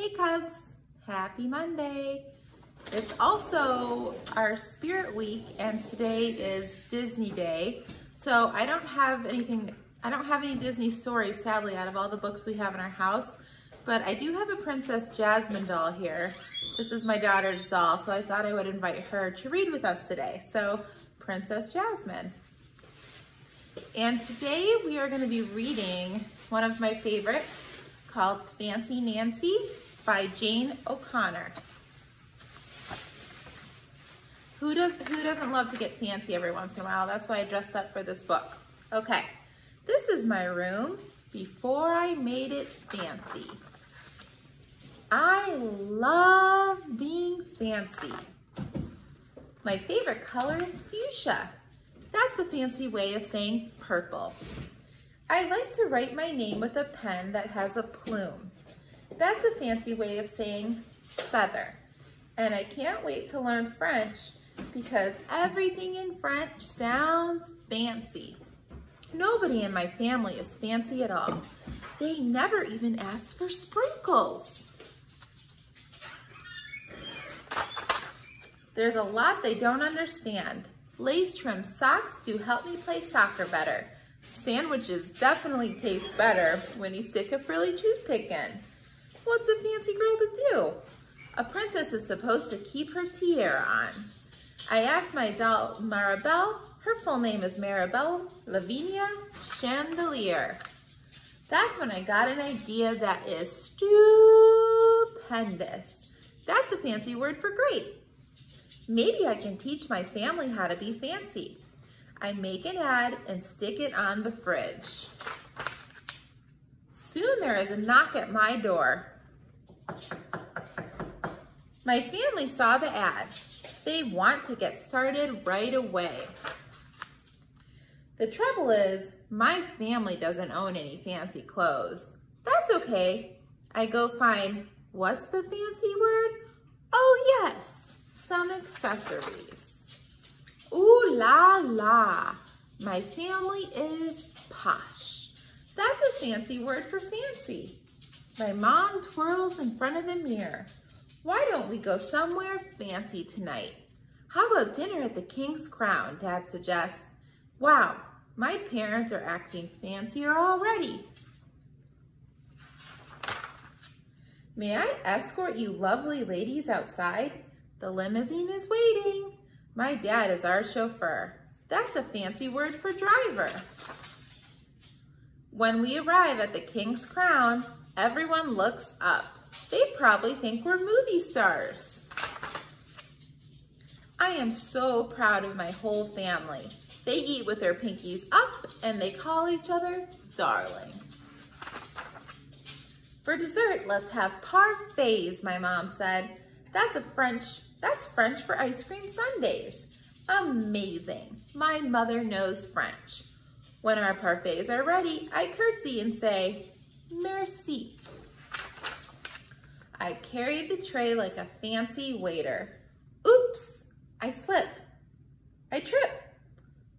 Hey Cubs, happy Monday. It's also our Spirit Week and today is Disney Day. So I don't have any Disney stories, sadly, out of all the books we have in our house, but I do have a Princess Jasmine doll here. This is my daughter's doll, so I thought I would invite her to read with us today. So Princess Jasmine. And today we are going to be reading one of my favorites called Fancy Nancy by Jane O'Connor. Who doesn't love to get fancy every once in a while? That's why I dressed up for this book. Okay, this is my room before I made it fancy. I love being fancy. My favorite color is fuchsia. That's a fancy way of saying purple. I like to write my name with a pen that has a plume. That's a fancy way of saying feather. And I can't wait to learn French because everything in French sounds fancy. Nobody in my family is fancy at all. They never even ask for sprinkles. There's a lot they don't understand. Lace trim socks do help me play soccer better. Sandwiches definitely taste better when you stick a frilly toothpick in. What's a fancy girl to do? A princess is supposed to keep her tiara on. I asked my doll Maribel. Her full name is Maribel Lavinia Chandelier. That's when I got an idea that is stupendous. That's a fancy word for great. Maybe I can teach my family how to be fancy. I make an ad and stick it on the fridge. Soon there is a knock at my door. My family saw the ad. They want to get started right away. The trouble is, my family doesn't own any fancy clothes. That's okay. I go find, what's the fancy word? Oh yes, some accessories. Ooh la la, my family is posh. That's a fancy word for fancy. My mom twirls in front of the mirror. Why don't we go somewhere fancy tonight? How about dinner at the King's Crown, Dad suggests. Wow, my parents are acting fancier already. May I escort you lovely ladies outside? The limousine is waiting. My dad is our chauffeur. That's a fancy word for driver. When we arrive at the King's Crown, everyone looks up. They probably think we're movie stars. I am so proud of my whole family. They eat with their pinkies up and they call each other darling. For dessert, let's have parfaits, my mom said. That's French for ice cream sundaes. Amazing. My mother knows French. When our parfaits are ready, I curtsy and say, merci. I carried the tray like a fancy waiter. Oops, I slip. I trip.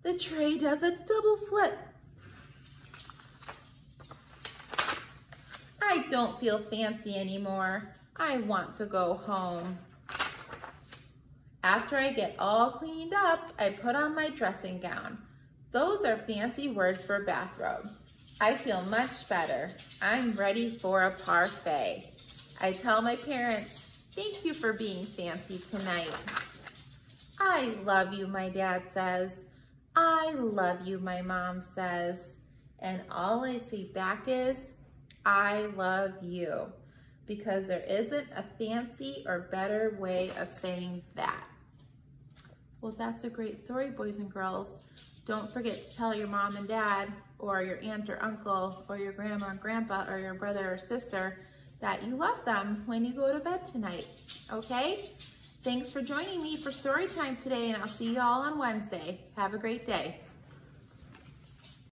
The tray does a double flip. I don't feel fancy anymore. I want to go home. After I get all cleaned up, I put on my dressing gown. Those are fancy words for bathrobe. I feel much better. I'm ready for a parfait. I tell my parents, thank you for being fancy tonight. I love you, my dad says. I love you, my mom says. And all I say back is, I love you. Because there isn't a fancy or better way of saying that. Well, that's a great story, boys and girls. Don't forget to tell your mom and dad, or your aunt or uncle, or your grandma and grandpa, or your brother or sister that you love them when you go to bed tonight, okay? Thanks for joining me for story time today, and I'll see you all on Wednesday. Have a great day.